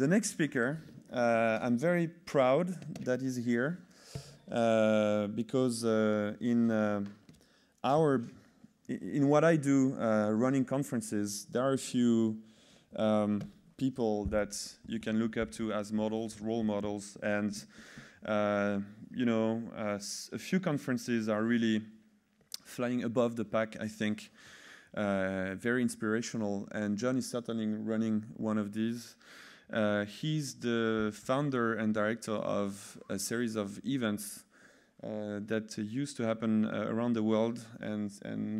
The next speaker, I'm very proud that he's here because in what I do, running conferences, there are a few people that you can look up to as models, role models, and you know, a few conferences are really flying above the pack, I think. Very inspirational, and John is certainly running one of these. He's the founder and director of a series of events that used to happen around the world, and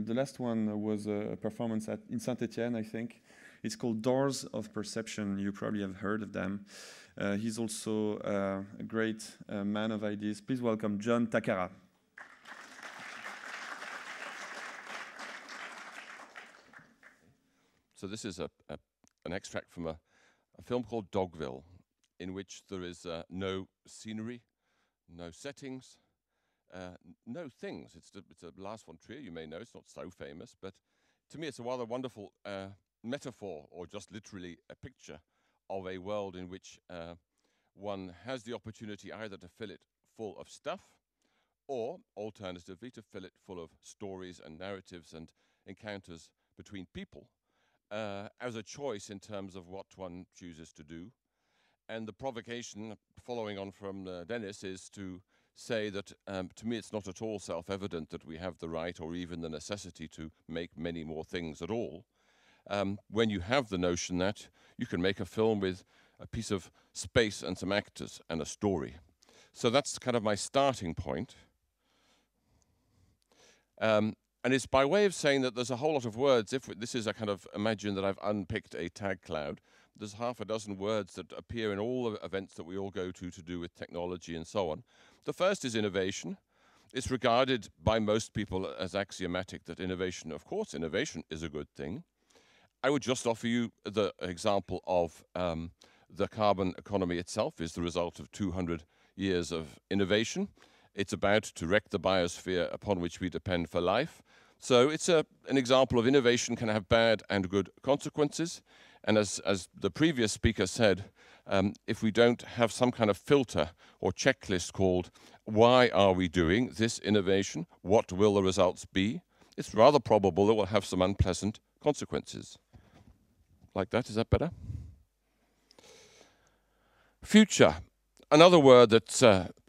the last one was a performance in Saint-Etienne, I think. It's called Doors of Perception. You probably have heard of them. He's also a great man of ideas. Please welcome John Thackara. So this is an extract from a film called Dogville, in which there is no scenery, no settings, no things. It's a Lars von Trier, you may know. It's not so famous, but to me it's a rather wonderful metaphor, or just literally a picture of a world in which one has the opportunity either to fill it full of stuff, or alternatively to fill it full of stories and narratives and encounters between people, as a choice in terms of what one chooses to do. And the provocation, following on from Dennis, is to say that to me it's not at all self-evident that we have the right or even the necessity to make many more things at all. When you have the notion that you can make a film with a piece of space and some actors and a story. So that's kind of my starting point. And it's by way of saying that there's a whole lot of words. If this is a kind of, imagine that I've unpicked a tag cloud. There's half a dozen words that appear in all the events that we all go to do with technology and so on. The first is innovation. It's regarded by most people as axiomatic that innovation, of course, innovation is a good thing. I would just offer you the example of the carbon economy itself is the result of 200 years of innovation. It's about to wreck the biosphere upon which we depend for life. So it's an example of innovation can have bad and good consequences. And as the previous speaker said, if we don't have some kind of filter or checklist called, why are we doing this innovation? What will the results be? It's rather probable that we'll have some unpleasant consequences. Like that, is that better? Future, another word that's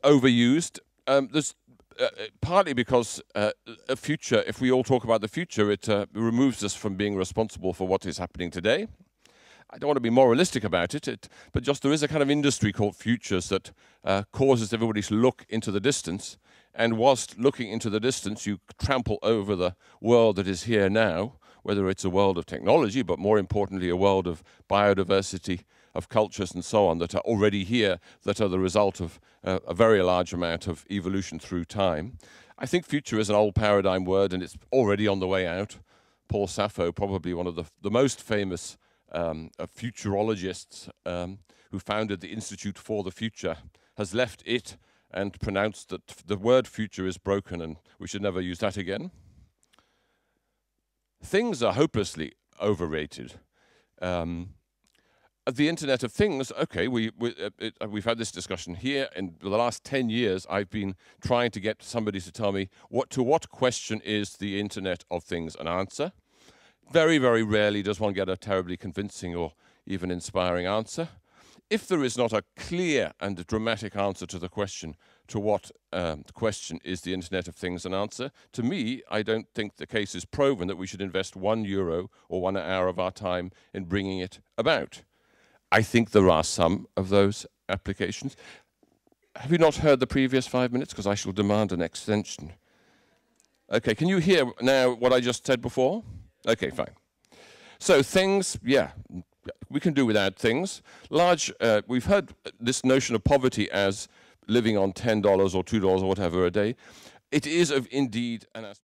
overused. There's partly because a future, if we all talk about the future, it removes us from being responsible for what is happening today. I don't want to be moralistic about it, but just there is a kind of industry called futures that causes everybody to look into the distance, and whilst looking into the distance, you trample over the world that is here now, whether it's a world of technology, but more importantly, a world of biodiversity, of cultures and so on that are already here, that are the result of a very large amount of evolution through time. I think future is an old paradigm word, and it's already on the way out. Paul Sappho, probably one of the most famous futurologists who founded the Institute for the Future, has left it and pronounced that the word future is broken and we should never use that again. Things are hopelessly overrated. The Internet of Things, okay, we've had this discussion here. In the last 10 years, I've been trying to get somebody to tell me to what question is the Internet of Things an answer. Very, very rarely does one get a terribly convincing or even inspiring answer. If there is not a clear and dramatic answer to the question, to what question is the Internet of Things an answer, to me, I don't think the case is proven that we should invest €1 or 1 hour of our time in bringing it about. I think there are some of those applications. Have you not heard the previous 5 minutes? Because I shall demand an extension. Okay, can you hear now what I just said before? Okay, fine. So things, yeah, we can do without things. We've heard this notion of poverty as living on $10 or $2 or whatever a day. It is indeed an aspect.